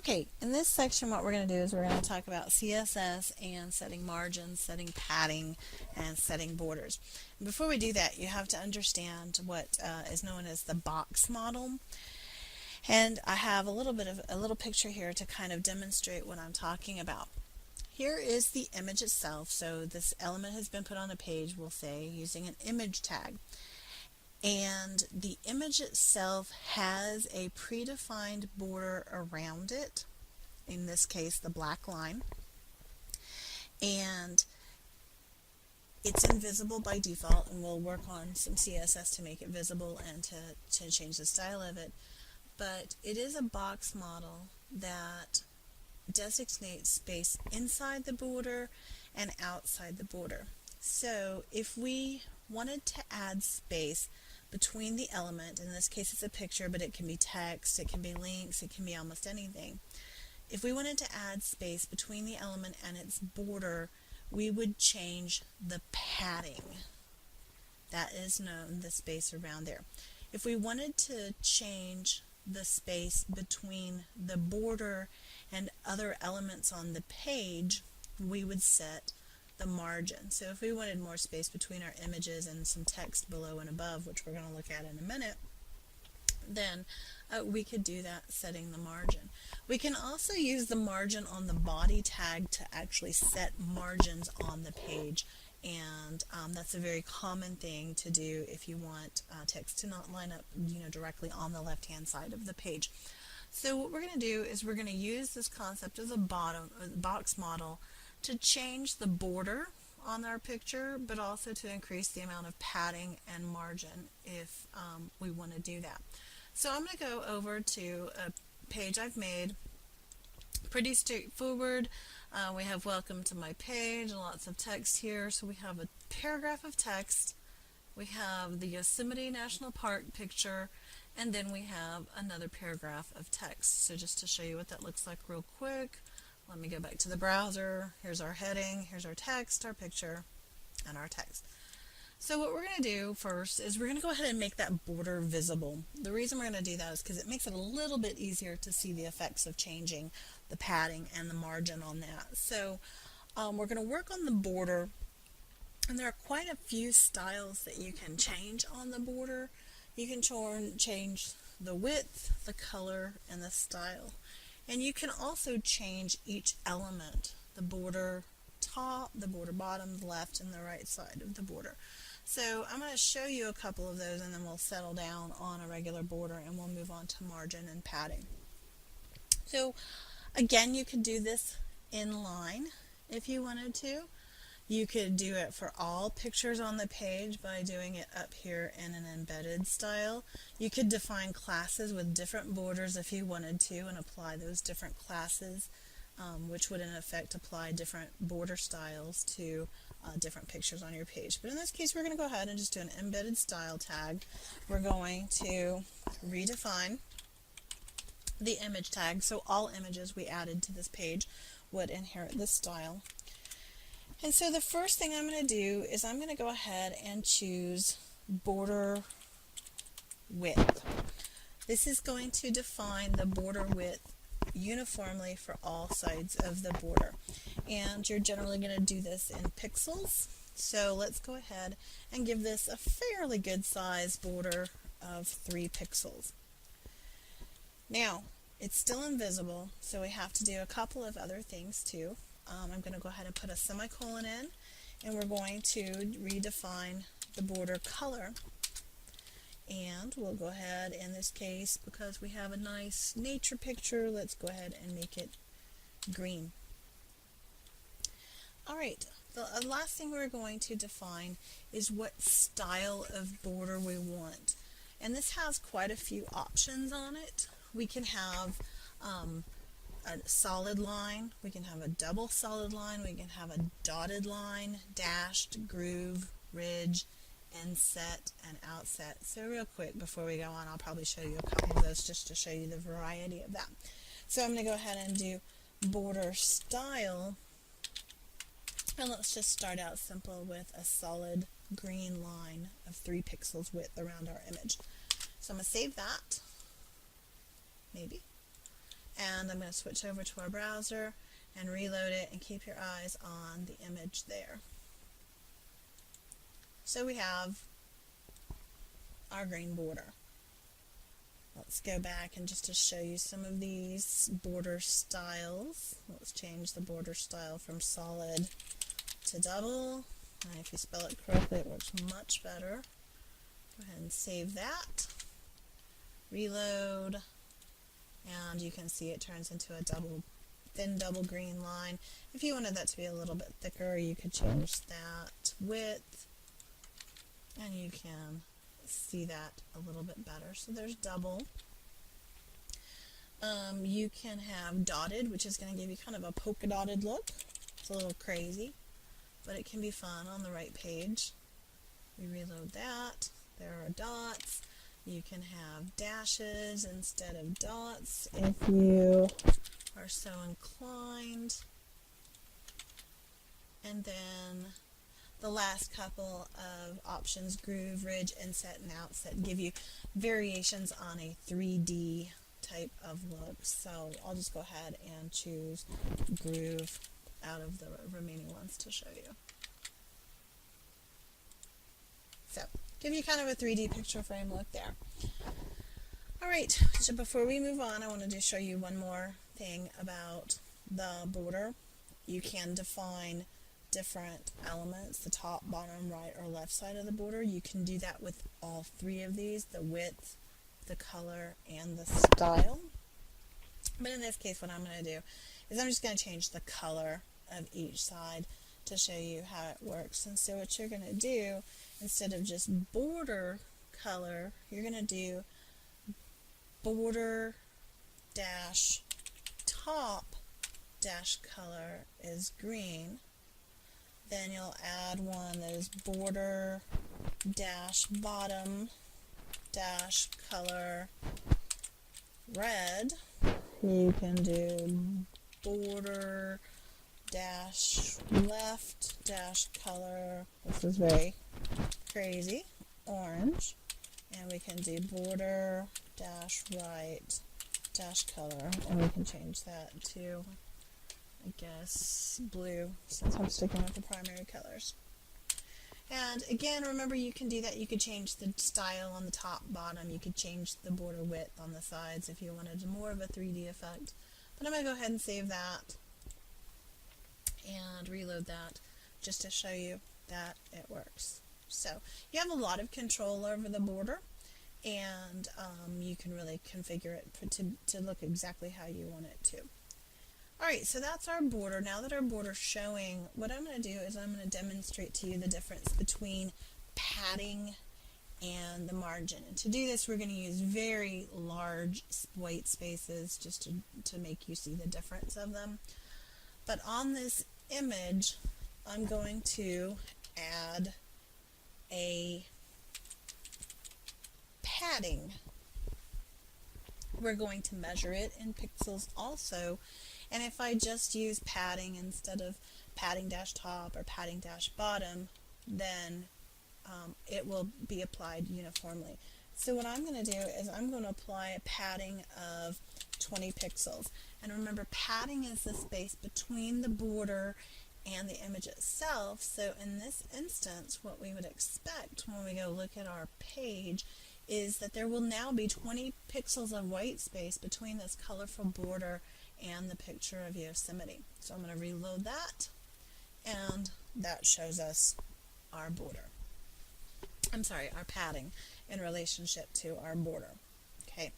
Okay, in this section what we're going to do is we're going to talk about CSS and setting margins, setting padding, and setting borders. And before we do that, you have to understand what is known as the box model. And I have a little picture here to kind of demonstrate what I'm talking about. Here is the image itself. So this element has been put on a page, we'll say, using an image tag. And the image itself has a predefined border around it, in this case the black line, and it's invisible by default, and we'll work on some CSS to make it visible and to change the style of it. But it is a box model that designates space inside the border and outside the border. So if we wanted to add space between the element, in this case it's a picture, but it can be text, it can be links, it can be almost anything. If we wanted to add space between the element and its border, we would change the padding. That is known, the space around there. If we wanted to change the space between the border and other elements on the page, we would set the margin. So if we wanted more space between our images and some text below and above, which we're going to look at in a minute, then we could do that setting the margin. We can also use the margin on the body tag to actually set margins on the page, and that's a very common thing to do if you want text to not line up directly on the left hand side of the page. So what we're going to do is we're going to use this concept of the box model to change the border on our picture, but also to increase the amount of padding and margin if we want to do that. So I'm going to go over to a page I've made. Pretty straightforward. We have welcome to my page and lots of text here. So we have a paragraph of text, we have the Yosemite National Park picture, and then we have another paragraph of text. So just to show you what that looks like real quick, let me go back to the browser. Here's our heading, here's our text, our picture, and our text. So what we're going to do first is we're going to go ahead and make that border visible. The reason we're going to do that is because it makes it a little bit easier to see the effects of changing the padding and the margin on that. So we're going to work on the border, and there are quite a few styles that you can change on the border. You can change the width, the color, and the style. And you can also change each element, the border top, the border bottom, the left, and the right side of the border. So I'm going to show you a couple of those, and then we'll settle down on a regular border and we'll move on to margin and padding. So again, you could do this in line if you wanted to. You could do it for all pictures on the page by doing it up here in an embedded style. You could define classes with different borders if you wanted to and apply those different classes, which would in effect apply different border styles to different pictures on your page. But in this case, we're going to go ahead and just do an embedded style tag. We're going to redefine the image tag, so all images we added to this page would inherit this style. And so the first thing I'm going to do is I'm going to go ahead and choose border width. This is going to define the border width uniformly for all sides of the border. And you're generally going to do this in pixels. So let's go ahead and give this a fairly good size border of 3 pixels. Now, it's still invisible, so we have to do a couple of other things too. I'm going to go ahead and put a semicolon in, and we're going to redefine the border color. And we'll go ahead, in this case, because we have a nice nature picture, let's go ahead and make it green. Alright, the last thing we're going to define is what style of border we want. And this has quite a few options on it. We can have a solid line, we can have a double solid line, we can have a dotted line, dashed, groove, ridge, inset, and outset. So real quick before we go on, I'll probably show you a couple of those just to show you the variety of that. So I'm going to go ahead and do border style, and let's just start out simple with a solid green line of 3 pixels width around our image. So I'm going to save that, maybe, And I'm going to switch over to our browser and reload it, and keep your eyes on the image there. So we have our green border. Let's go back and just to show you some of these border styles. Let's change the border style from solid to double. And if you spell it correctly, it works much better. Go ahead and save that. Reload. And you can see it turns into a thin double green line. If you wanted that to be a little bit thicker, you could change that width. And you can see that a little bit better. So there's double. You can have dotted, which is going to give you kind of a polka dotted look. It's a little crazy, but it can be fun on the right page. We reload that. There are dots. You can have dashes instead of dots if you are so inclined. And then the last couple of options, groove, ridge, inset, and outset, give you variations on a 3D type of look. So I'll just go ahead and choose groove out of the remaining ones to show you. So give you kind of a 3D picture frame look there. Alright, so before we move on, I wanted to show you one more thing about the border. You can define different elements, the top, bottom, right, or left side of the border. You can do that with all three of these, the width, the color, and the style. But in this case, what I'm going to do is I'm just going to change the color of each side to show you how it works. And so what you're going to do, instead of just border color, you're going to do border dash top dash color is green. Then you'll add one that is border dash bottom dash color red. You can do border dash left dash color, this is very crazy, orange. And we can do border dash right dash color, and we can change that to, I guess, blue, since I'm sticking with the primary colors. And again, remember, you can do that. You could change the style on the top, bottom. You could change the border width on the sides if you wanted more of a 3D effect. But I'm going to go ahead and save that and reload that just to show you that it works. So you have a lot of control over the border, and you can really configure it to look exactly how you want it to. Alright, so that's our border. Now that our border is showing, what I'm going to do is I'm going to demonstrate to you the difference between padding and the margin. And to do this, we're going to use very large white spaces just to make you see the difference of them. But on this image, I'm going to add a padding. We're going to measure it in pixels also. And if I just use padding instead of padding dash top or padding dash bottom, then it will be applied uniformly. So what I'm going to do is I'm going to apply a padding of 20 pixels. And remember, padding is the space between the border and the image itself. So in this instance, what we would expect when we go look at our page is that there will now be 20 pixels of white space between this colorful border and the picture of Yosemite. So I'm going to reload that, and that shows us our border. I'm sorry, our padding in relationship to our border. Okay,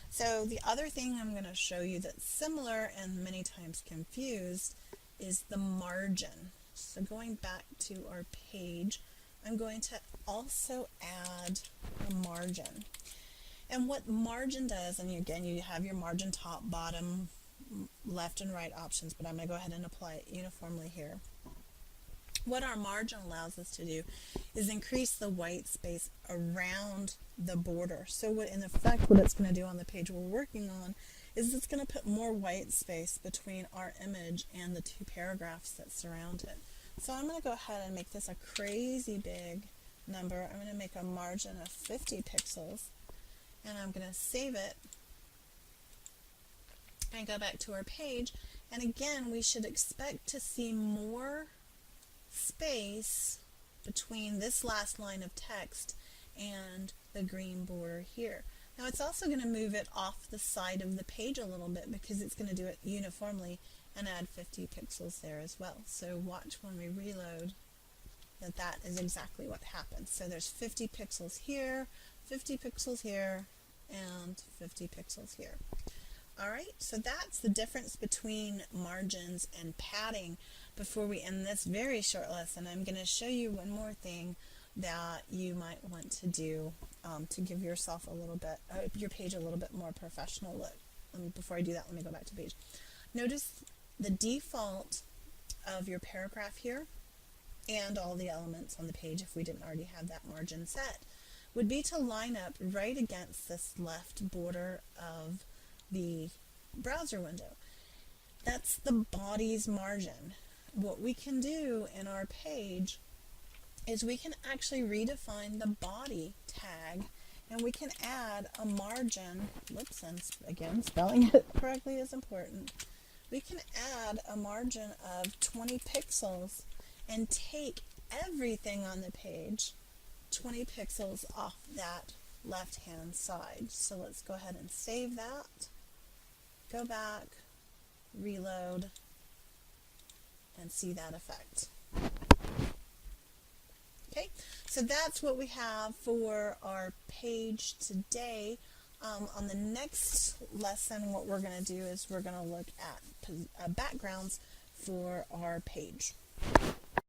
so the other thing I'm going to show you that's similar and many times confused is the margin. So going back to our page, I'm going to also add a margin. And what margin does, and again, you have your margin top, bottom, left and right options, but I'm going to go ahead and apply it uniformly here. What our margin allows us to do is increase the white space around the border. So what in effect what it's going to do on the page we're working on is it's going to put more white space between our image and the two paragraphs that surround it. So I'm going to go ahead and make this a crazy big number. I'm going to make a margin of 50 pixels, and I'm going to save it. and go back to our page, and again we should expect to see more space between this last line of text and the green border here. Now it's also going to move it off the side of the page a little bit because it's going to do it uniformly and add 50 pixels there as well. So watch when we reload that is exactly what happens. So there's 50 pixels here, 50 pixels here, and 50 pixels here. Alright, so that's the difference between margins and padding. Before we end this very short lesson, I'm going to show you one more thing that you might want to do to give yourself a little bit, your page a little bit more professional look. Before I do that, let me go back to page. Notice the default of your paragraph here and all the elements on the page, if we didn't already have that margin set, would be to line up right against this left border of the browser window. That's the body's margin. What we can do in our page is we can actually redefine the body tag, and we can add a margin, whoops, and again, spelling it correctly is important. We can add a margin of 20 pixels and take everything on the page 20 pixels off that left-hand side. So let's go ahead and save that, go back, reload, and see that effect. Okay, so that's what we have for our page today. On the next lesson, what we're going to do is we're going to look at backgrounds for our page.